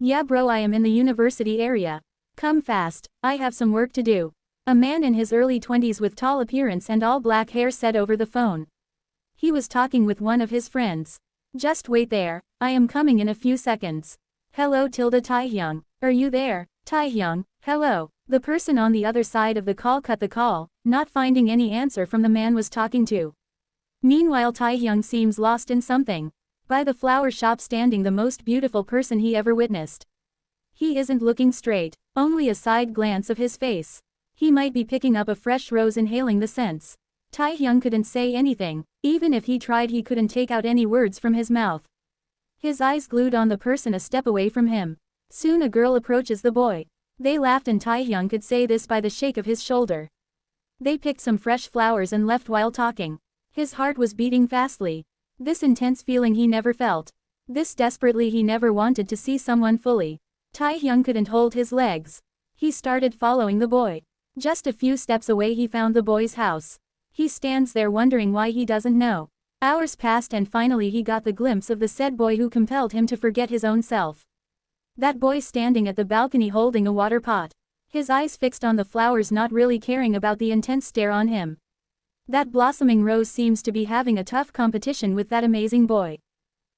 Yeah bro, I am in the university area. Come fast, I have some work to do. A man in his early 20s with tall appearance and all black hair said over the phone. He was talking with one of his friends. Just wait there, I am coming in a few seconds. Hello Taehyung, are you there? Taehyung, hello. The person on the other side of the call cut the call, not finding any answer from the man was talking to. Meanwhile Taehyung seems lost in something. By the flower shop standing the most beautiful person he ever witnessed. He isn't looking straight, only a side glance of his face. He might be picking up a fresh rose, inhaling the scents. Taehyung couldn't say anything, even if he tried he couldn't take out any words from his mouth. His eyes glued on the person a step away from him. Soon a girl approaches the boy. They laughed and Taehyung could say this by the shake of his shoulder. They picked some fresh flowers and left while talking. His heart was beating fastly. This intense feeling he never felt. This desperately he never wanted to see someone fully. Taehyung couldn't hold his legs. He started following the boy. Just a few steps away he found the boy's house. He stands there wondering why he doesn't know. Hours passed and finally he got the glimpse of the said boy who compelled him to forget his own self. That boy standing at the balcony holding a water pot. His eyes fixed on the flowers, not really caring about the intense stare on him. That blossoming rose seems to be having a tough competition with that amazing boy.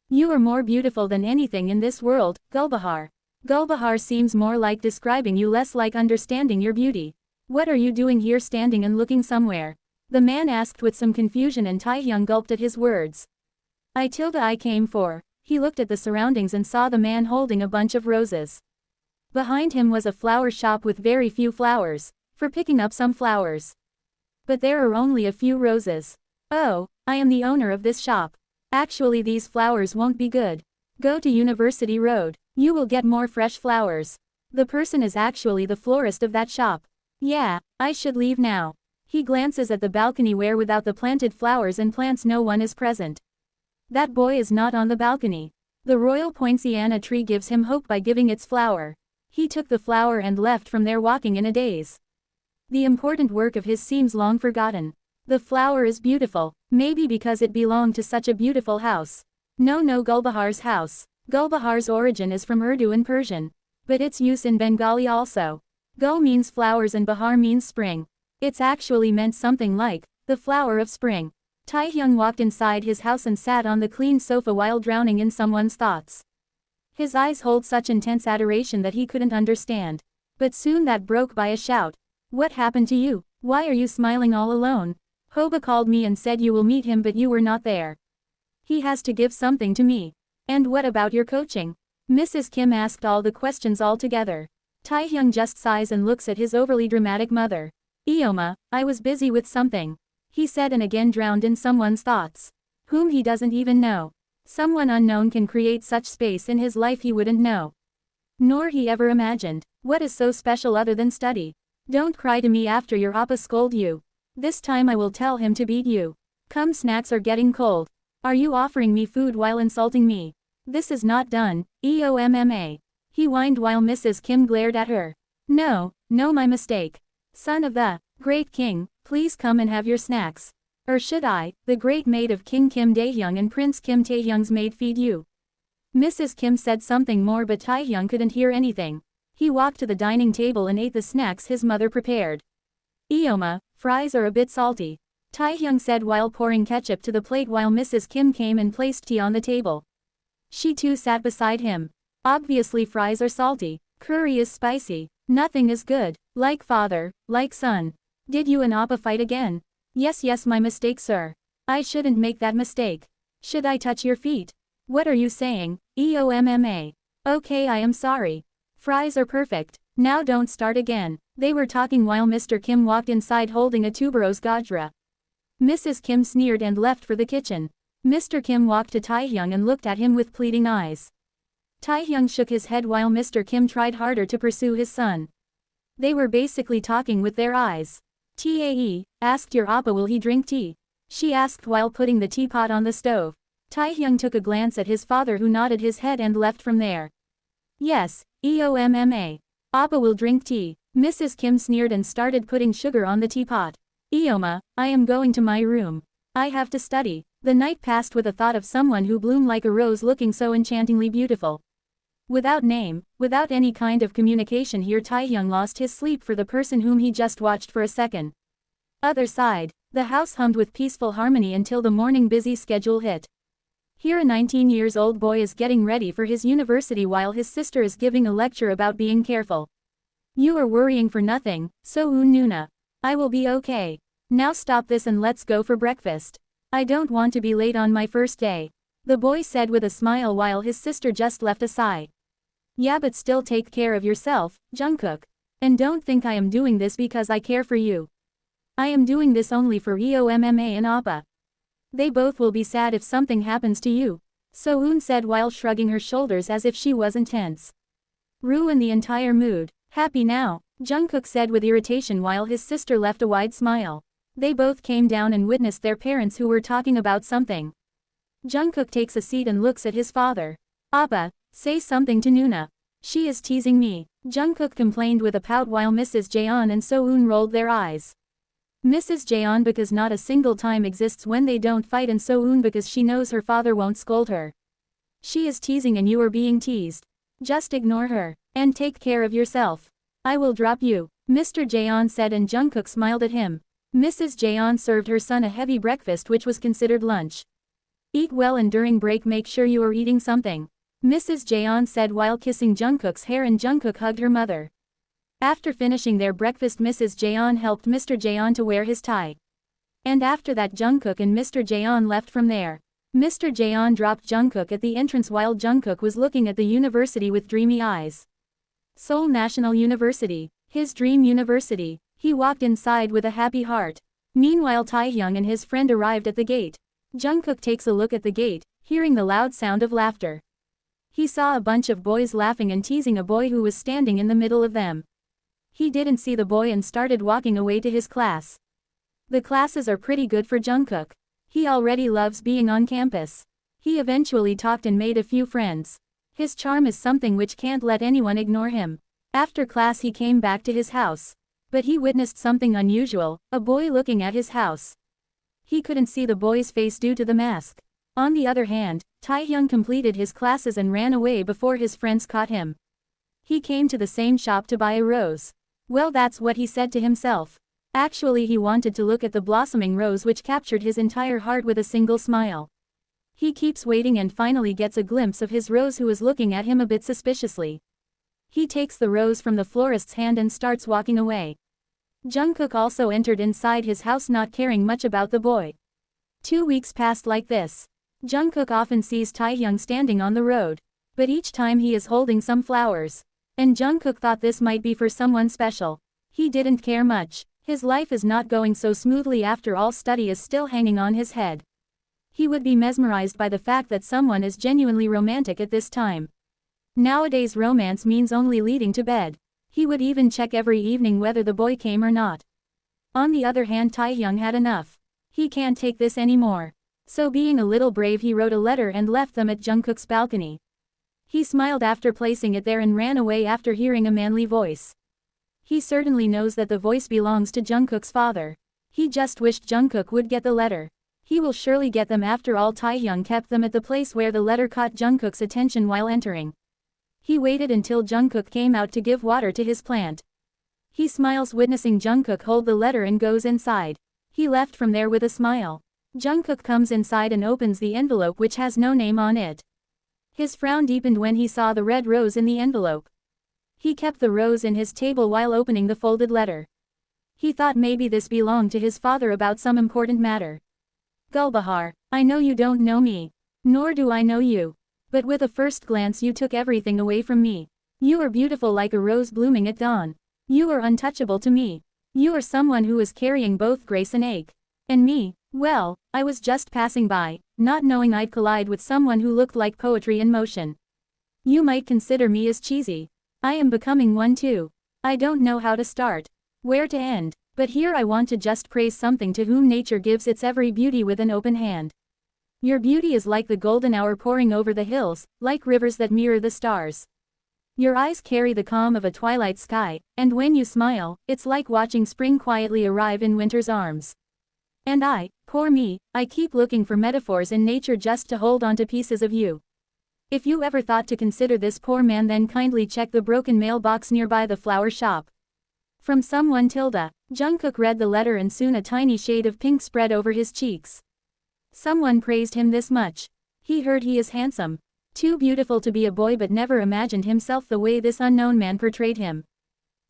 You are more beautiful than anything in this world, Gulbahar. Gulbahar seems more like describing you, less like understanding your beauty. What are you doing here standing and looking somewhere? The man asked with some confusion and Taehyung gulped at his words. I came for. He looked at the surroundings and saw the man holding a bunch of roses. Behind him was a flower shop with very few flowers, for picking up some flowers. But there are only a few roses. Oh, I am the owner of this shop. Actually these flowers won't be good. Go to University Road, you will get more fresh flowers. The person is actually the florist of that shop. Yeah, I should leave now. He glances at the balcony where without the planted flowers and plants no one is present. That boy is not on the balcony. The royal poinciana tree gives him hope by giving its flower. He took the flower and left from there walking in a daze. The important work of his seems long forgotten. The flower is beautiful, maybe because it belonged to such a beautiful house. No, Gulbahar's house. Gulbahar's origin is from Urdu and Persian. But its use in Bengali also. Gul means flowers and Bahar means spring. It's actually meant something like, the flower of spring. Taehyung walked inside his house and sat on the clean sofa while drowning in someone's thoughts. His eyes hold such intense adoration that he couldn't understand. But soon that broke by a shout. What happened to you? Why are you smiling all alone? Hoba called me and said you will meet him but you were not there. He has to give something to me. And what about your coaching? Mrs. Kim asked all the questions all together. Taehyung just sighs and looks at his overly dramatic mother. Eoma, I was busy with something. He said and again drowned in someone's thoughts. Whom he doesn't even know. Someone unknown can create such space in his life he wouldn't know. Nor he ever imagined. What is so special other than study? Don't cry to me after your appa scold you. This time I will tell him to beat you. Come, snacks are getting cold. Are you offering me food while insulting me? This is not done, EOMMA. He whined while Mrs. Kim glared at her. No, my mistake. Son of the great king, please come and have your snacks. Or should I, the great maid of King Kim Daehyung and Prince Kim Taehyung's maid, feed you? Mrs. Kim said something more but Taehyung couldn't hear anything. He walked to the dining table and ate the snacks his mother prepared. Eoma, fries are a bit salty. Taehyung said while pouring ketchup to the plate while Mrs. Kim came and placed tea on the table. She too sat beside him. Obviously fries are salty. Curry is spicy. Nothing is good. Like father, like son. Did you and Appa fight again? Yes, my mistake, sir. I shouldn't make that mistake. Should I touch your feet? What are you saying, EOMMA? Okay, I am sorry. Fries are perfect. Now don't start again. They were talking while Mr. Kim walked inside holding a tuberose gajra. Mrs. Kim sneered and left for the kitchen. Mr. Kim walked to Taehyung and looked at him with pleading eyes. Taehyung shook his head while Mr. Kim tried harder to pursue his son. They were basically talking with their eyes. Tae asked your appa will he drink tea? She asked while putting the teapot on the stove. Taehyung took a glance at his father who nodded his head and left from there. Yes, EOMMA. Appa will drink tea. Mrs. Kim sneered and started putting sugar on the teapot. Eoma, I am going to my room. I have to study. The night passed with a thought of someone who bloomed like a rose looking so enchantingly beautiful. Without name, without any kind of communication here, Taehyung lost his sleep for the person whom he just watched for a second. Other side, the house hummed with peaceful harmony until the morning busy schedule hit. Here a 19-year-old boy is getting ready for his university while his sister is giving a lecture about being careful. You are worrying for nothing, So-eun Nuna. I will be okay. Now stop this and let's go for breakfast. I don't want to be late on my first day. The boy said with a smile while his sister just left a sigh. Yeah, but still take care of yourself, Jungkook. And don't think I am doing this because I care for you. I am doing this only for EOMMA and Appa. They both will be sad if something happens to you, So-eun said while shrugging her shoulders as if she wasn't tense. Ruin the entire mood. Happy now, Jungkook said with irritation while his sister left a wide smile. They both came down and witnessed their parents who were talking about something. Jungkook takes a seat and looks at his father. Appa, say something to Nuna. She is teasing me, Jungkook complained with a pout while Mrs. Jeon and So-eun rolled their eyes. Mrs. Jeon because not a single time exists when they don't fight, and So-eun because she knows her father won't scold her. She is teasing and you are being teased. Just ignore her, and take care of yourself. I will drop you, Mr. Jeon said, and Jungkook smiled at him. Mrs. Jeon served her son a heavy breakfast which was considered lunch. Eat well and during break make sure you are eating something, Mrs. Jeon said while kissing Jungkook's hair, and Jungkook hugged her mother. After finishing their breakfast, Mrs. Jeon helped Mr. Jeon to wear his tie. And after that Jungkook and Mr. Jeon left from there. Mr. Jeon dropped Jungkook at the entrance while Jungkook was looking at the university with dreamy eyes. Seoul National University, his dream university. He walked inside with a happy heart. Meanwhile Taehyung and his friend arrived at the gate. Jungkook takes a look at the gate, hearing the loud sound of laughter. He saw a bunch of boys laughing and teasing a boy who was standing in the middle of them. He didn't see the boy and started walking away to his class. The classes are pretty good for Jungkook. He already loves being on campus. He eventually talked and made a few friends. His charm is something which can't let anyone ignore him. After class he came back to his house. But he witnessed something unusual, a boy looking at his house. He couldn't see the boy's face due to the mask. On the other hand, Taehyung completed his classes and ran away before his friends caught him. He came to the same shop to buy a rose. Well, that's what he said to himself. Actually he wanted to look at the blossoming rose which captured his entire heart with a single smile. He keeps waiting and finally gets a glimpse of his rose, who is looking at him a bit suspiciously. He takes the rose from the florist's hand and starts walking away. Jungkook also entered inside his house, not caring much about the boy. 2 weeks passed like this. Jungkook often sees Taehyung standing on the road. But each time he is holding some flowers. And Jungkook thought this might be for someone special. He didn't care much. His life is not going so smoothly, after all study is still hanging on his head. He would be mesmerized by the fact that someone is genuinely romantic at this time. Nowadays romance means only leading to bed. He would even check every evening whether the boy came or not. On the other hand, Taehyung had enough. He can't take this anymore. So being a little brave, he wrote a letter and left them at Jungkook's balcony. He smiled after placing it there and ran away after hearing a manly voice. He certainly knows that the voice belongs to Jungkook's father. He just wished Jungkook would get the letter. He will surely get them, after all. Taehyung kept them at the place where the letter caught Jungkook's attention while entering. He waited until Jungkook came out to give water to his plant. He smiles witnessing Jungkook hold the letter and goes inside. He left from there with a smile. Jungkook comes inside and opens the envelope, which has no name on it. His frown deepened when he saw the red rose in the envelope. He kept the rose in his table while opening the folded letter. He thought maybe this belonged to his father about some important matter. Gulbahar, I know you don't know me. Nor do I know you. But with a first glance you took everything away from me. You are beautiful like a rose blooming at dawn. You are untouchable to me. You are someone who is carrying both grace and ache. And me, well, I was just passing by, not knowing I'd collide with someone who looked like poetry in motion. You might consider me as cheesy. I am becoming one too. I don't know how to start, where to end, but here I want to just praise something to whom nature gives its every beauty with an open hand. Your beauty is like the golden hour pouring over the hills, like rivers that mirror the stars. Your eyes carry the calm of a twilight sky, and when you smile, it's like watching spring quietly arrive in winter's arms. And I, poor me, I keep looking for metaphors in nature just to hold on to pieces of you. If you ever thought to consider this poor man, then kindly check the broken mailbox nearby the flower shop. From someone Tilda. Jungkook read the letter and soon a tiny shade of pink spread over his cheeks. Someone praised him this much. He heard he is handsome. Too beautiful to be a boy, but never imagined himself the way this unknown man portrayed him.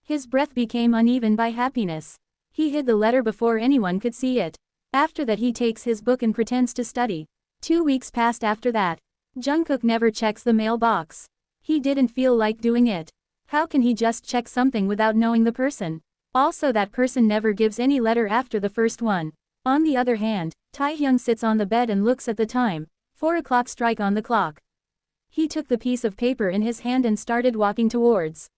His breath became uneven by happiness. He hid the letter before anyone could see it. After that he takes his book and pretends to study. 2 weeks passed after that. Jungkook never checks the mailbox. He didn't feel like doing it. How can he just check something without knowing the person? Also, that person never gives any letter after the first one. On the other hand, Taehyung sits on the bed and looks at the time. 4 o'clock strike on the clock. He took the piece of paper in his hand and started walking towards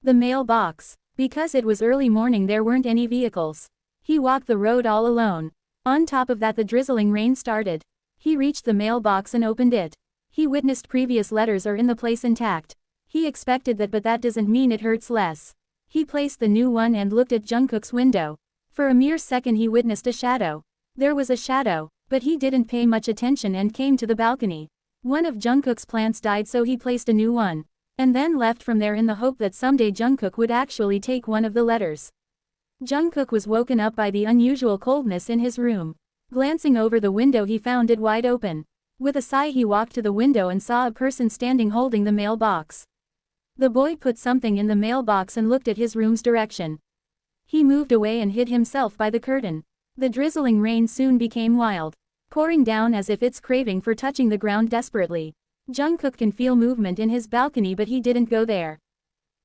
the mailbox. Because it was early morning, there weren't any vehicles. He walked the road all alone. On top of that, the drizzling rain started. He reached the mailbox and opened it. He witnessed previous letters are in the place intact. He expected that, but that doesn't mean it hurts less. He placed the new one and looked at Jungkook's window. For a mere second he witnessed a shadow. There was a shadow, but he didn't pay much attention and came to the balcony. One of Jungkook's plants died, so he placed a new one. And then left from there in the hope that someday Jungkook would actually take one of the letters. Jungkook was woken up by the unusual coldness in his room. Glancing over the window, he found it wide open. With a sigh he walked to the window and saw a person standing holding the mailbox. The boy put something in the mailbox and looked at his room's direction. He moved away and hid himself by the curtain. The drizzling rain soon became wild, pouring down as if it's craving for touching the ground desperately. Jungkook can feel movement in his balcony, but he didn't go there.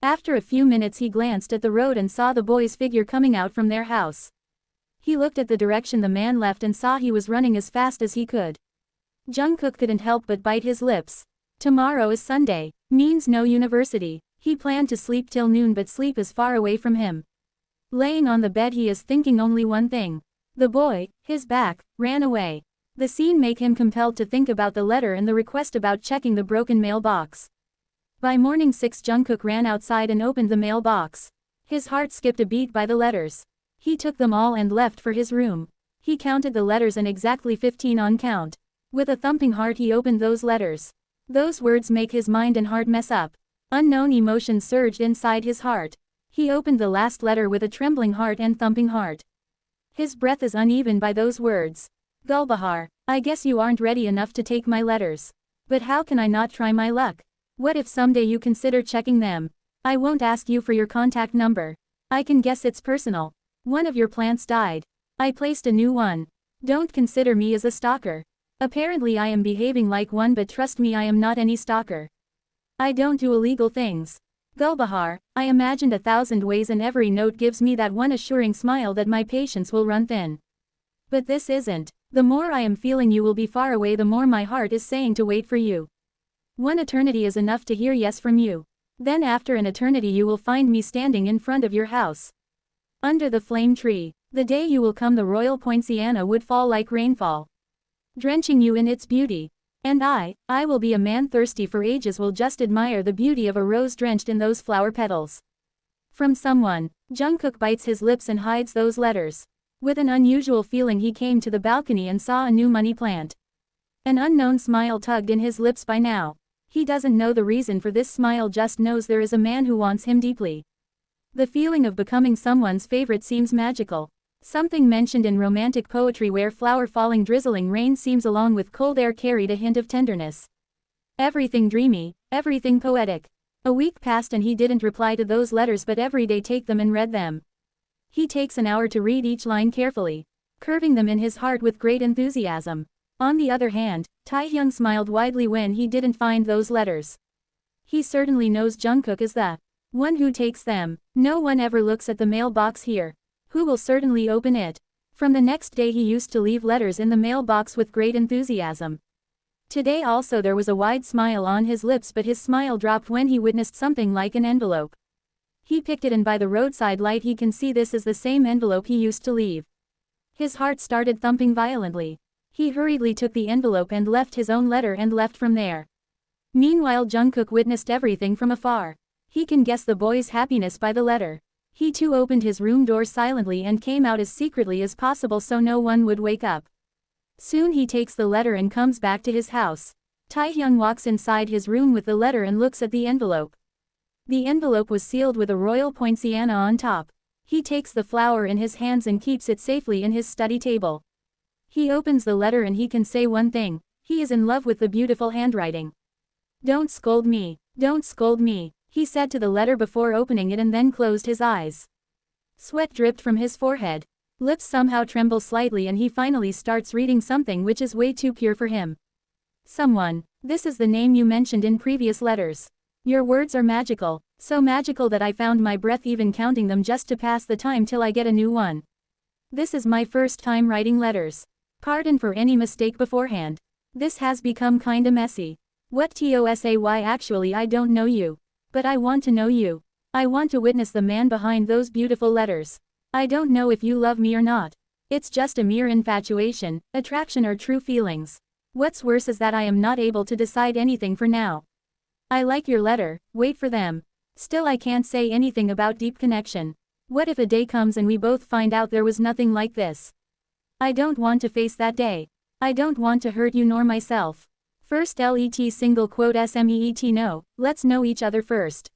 After a few minutes he glanced at the road and saw the boy's figure coming out from their house. He looked at the direction the man left and saw he was running as fast as he could. Jungkook couldn't help but bite his lips. Tomorrow is Sunday, means no university. He planned to sleep till noon, but sleep is far away from him. Laying on the bed he is thinking only one thing. The boy, his back, ran away. The scene make him compelled to think about the letter and the request about checking the broken mailbox. By morning 6 Jungkook ran outside and opened the mailbox. His heart skipped a beat by the letters. He took them all and left for his room. He counted the letters and exactly 15 on count. With a thumping heart he opened those letters. Those words make his mind and heart mess up. Unknown emotions surged inside his heart. He opened the last letter with a trembling heart and thumping heart. His breath is uneven by those words. Gulbahar, I guess you aren't ready enough to take my letters. But how can I not try my luck? What if someday you consider checking them? I won't ask you for your contact number. I can guess it's personal. One of your plants died. I placed a new one. Don't consider me as a stalker. Apparently I am behaving like one, but trust me, I am not any stalker. I don't do illegal things. Gulbahar, I imagined 1,000 ways and every note gives me that one assuring smile that my patience will run thin. But this isn't. The more I am feeling you will be far away, the more my heart is saying to wait for you. One eternity is enough to hear yes from you. Then after an eternity you will find me standing in front of your house. Under the flame tree. The day you will come, the royal poinciana would fall like rainfall, drenching you in its beauty. And I will be a man thirsty for ages, will just admire the beauty of a rose drenched in those flower petals. From someone. Jungkook bites his lips and hides those letters. With an unusual feeling he came to the balcony and saw a new money plant. An unknown smile tugged in his lips by now. He doesn't know the reason for this smile, just knows there is a man who wants him deeply. The feeling of becoming someone's favorite seems magical. Something mentioned in romantic poetry where flower falling drizzling rain seems along with cold air carried a hint of tenderness. Everything dreamy, everything poetic. A week passed and he didn't reply to those letters, but every day take them and read them. He takes an hour to read each line carefully, curving them in his heart with great enthusiasm. On the other hand, Taehyung smiled widely when he didn't find those letters. He certainly knows Jungkook is the one who takes them. No one ever looks at the mailbox here. Who will certainly open it? From the next day he used to leave letters in the mailbox with great enthusiasm. Today also there was a wide smile on his lips, but his smile dropped when he witnessed something like an envelope. He picked it and by the roadside light he can see this is the same envelope he used to leave. His heart started thumping violently. He hurriedly took the envelope and left his own letter and left from there. Meanwhile Jungkook witnessed everything from afar. He can guess the boy's happiness by the letter. He too opened his room door silently and came out as secretly as possible so no one would wake up. Soon he takes the letter and comes back to his house. Taehyung walks inside his room with the letter and looks at the envelope. The envelope was sealed with a royal poinsettia on top. He takes the flower in his hands and keeps it safely in his study table. He opens the letter and he can say one thing: he is in love with the beautiful handwriting. "Don't scold me, don't scold me," he said to the letter before opening it and then closed his eyes. Sweat dripped from his forehead. Lips somehow tremble slightly and he finally starts reading something which is way too pure for him. "Someone, this is the name you mentioned in previous letters. Your words are magical, so magical that I found my breath even counting them just to pass the time till I get a new one. This is my first time writing letters. Pardon for any mistake beforehand. This has become kinda messy. What tosay actually I don't know you. But I want to know you. I want to witness the man behind those beautiful letters. I don't know if you love me or not. It's just a mere infatuation, attraction or true feelings. What's worse is that I am not able to decide anything for now. I like your letter, wait for them. Still I can't say anything about deep connection. What if a day comes and we both find out there was nothing like this? I don't want to face that day. I don't want to hurt you nor myself. First let single quote smeet no, let's know each other first."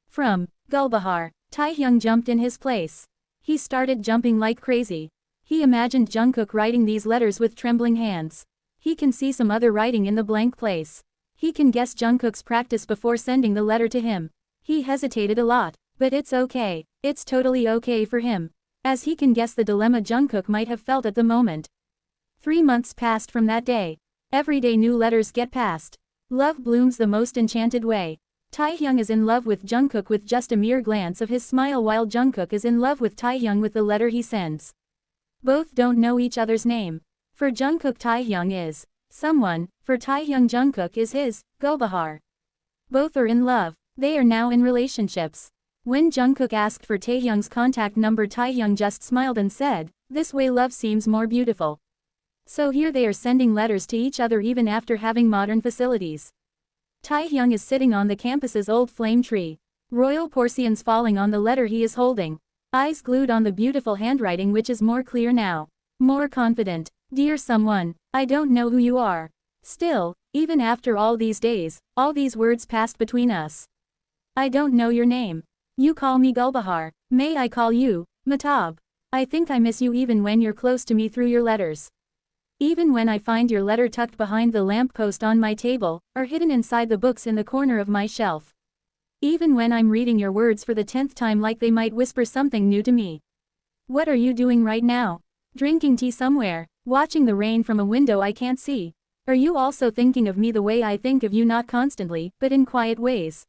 From Gulbahar, Taehyung jumped in his place. He started jumping like crazy. He imagined Jungkook writing these letters with trembling hands. He can see some other writing in the blank place. He can guess Jungkook's practice before sending the letter to him. He hesitated a lot, but it's okay. It's totally okay for him, as he can guess the dilemma Jungkook might have felt at the moment. 3 months passed from that day. Every day new letters get passed. Love blooms the most enchanted way. Taehyung is in love with Jungkook with just a mere glance of his smile, while Jungkook is in love with Taehyung with the letter he sends. Both don't know each other's name. For Jungkook Taehyung is someone, for Taehyung Jungkook is his Gulbahar. Both are in love. They are now in relationships. When Jungkook asked for Taehyung's contact number, Taehyung just smiled and said, "This way love seems more beautiful." So here they are sending letters to each other even after having modern facilities. Taehyung is sitting on the campus's old flame tree. Royal porcelains falling on the letter he is holding. Eyes glued on the beautiful handwriting which is more clear now. More confident. "Dear someone, I don't know who you are. Still, even after all these days, all these words passed between us. I don't know your name. You call me Gulbahar. May I call you Matab? I think I miss you even when you're close to me through your letters. Even when I find your letter tucked behind the lamppost on my table, or hidden inside the books in the corner of my shelf. Even when I'm reading your words for the 10th time like they might whisper something new to me. What are you doing right now? Drinking tea somewhere? Watching the rain from a window I can't see? Are you also thinking of me the way I think of you, not constantly, but in quiet ways?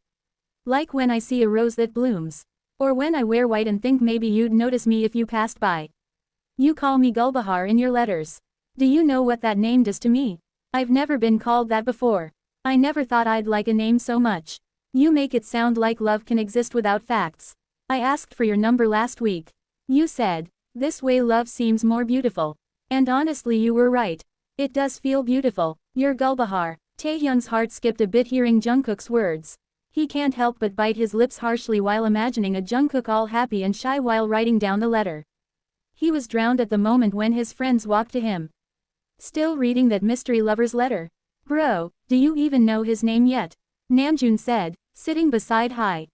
Like when I see a rose that blooms. Or when I wear white and think maybe you'd notice me if you passed by. You call me Gulbahar in your letters. Do you know what that name does to me? I've never been called that before. I never thought I'd like a name so much. You make it sound like love can exist without facts. I asked for your number last week. You said, this way love seems more beautiful. And honestly you were right. It does feel beautiful. You're Gulbahar." Taehyung's heart skipped a bit hearing Jungkook's words. He can't help but bite his lips harshly while imagining a Jungkook all happy and shy while writing down the letter. He was drowned at the moment when his friends walked to him. "Still reading that mystery lover's letter? Bro, do you even know his name yet?" Namjoon said, sitting beside Hai.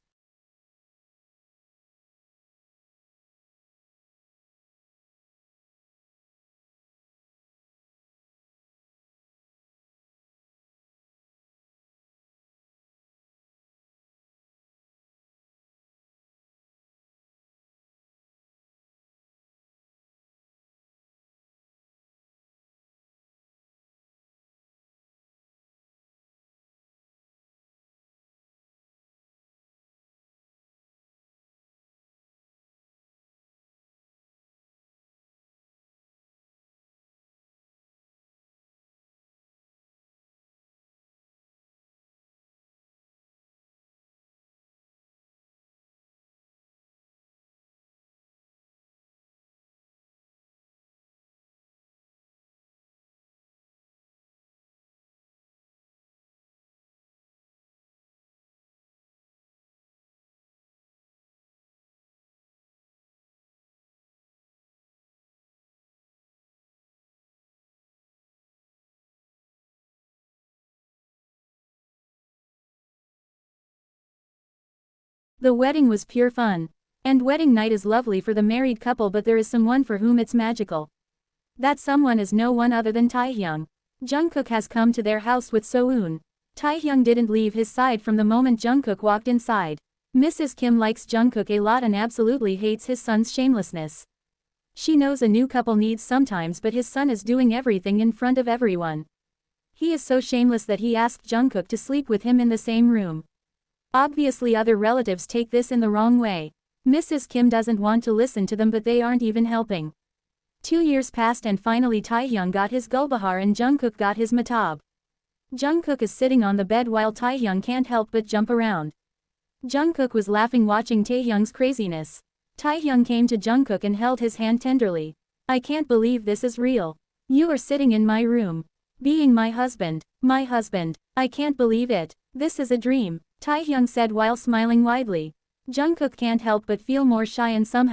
The wedding was pure fun. And wedding night is lovely for the married couple, but there is someone for whom it's magical. That someone is no one other than Taehyung. Jungkook has come to their house with Soon. Taehyung didn't leave his side from the moment Jungkook walked inside. Mrs. Kim likes Jungkook a lot and absolutely hates his son's shamelessness. She knows a new couple needs sometimes, but his son is doing everything in front of everyone. He is so shameless that he asked Jungkook to sleep with him in the same room. Obviously other relatives take this in the wrong way. Mrs. Kim doesn't want to listen to them, but they aren't even helping. 2 years passed and finally Taehyung got his Gulbahar and Jungkook got his Matab. Jungkook is sitting on the bed while Taehyung can't help but jump around. Jungkook was laughing watching Taehyung's craziness. Taehyung came to Jungkook and held his hand tenderly. I can't believe this is real. You are sitting in my room. Being my husband. My husband. I can't believe it. This is a dream, Taehyung said while smiling widely. Jungkook can't help but feel more shy and somehow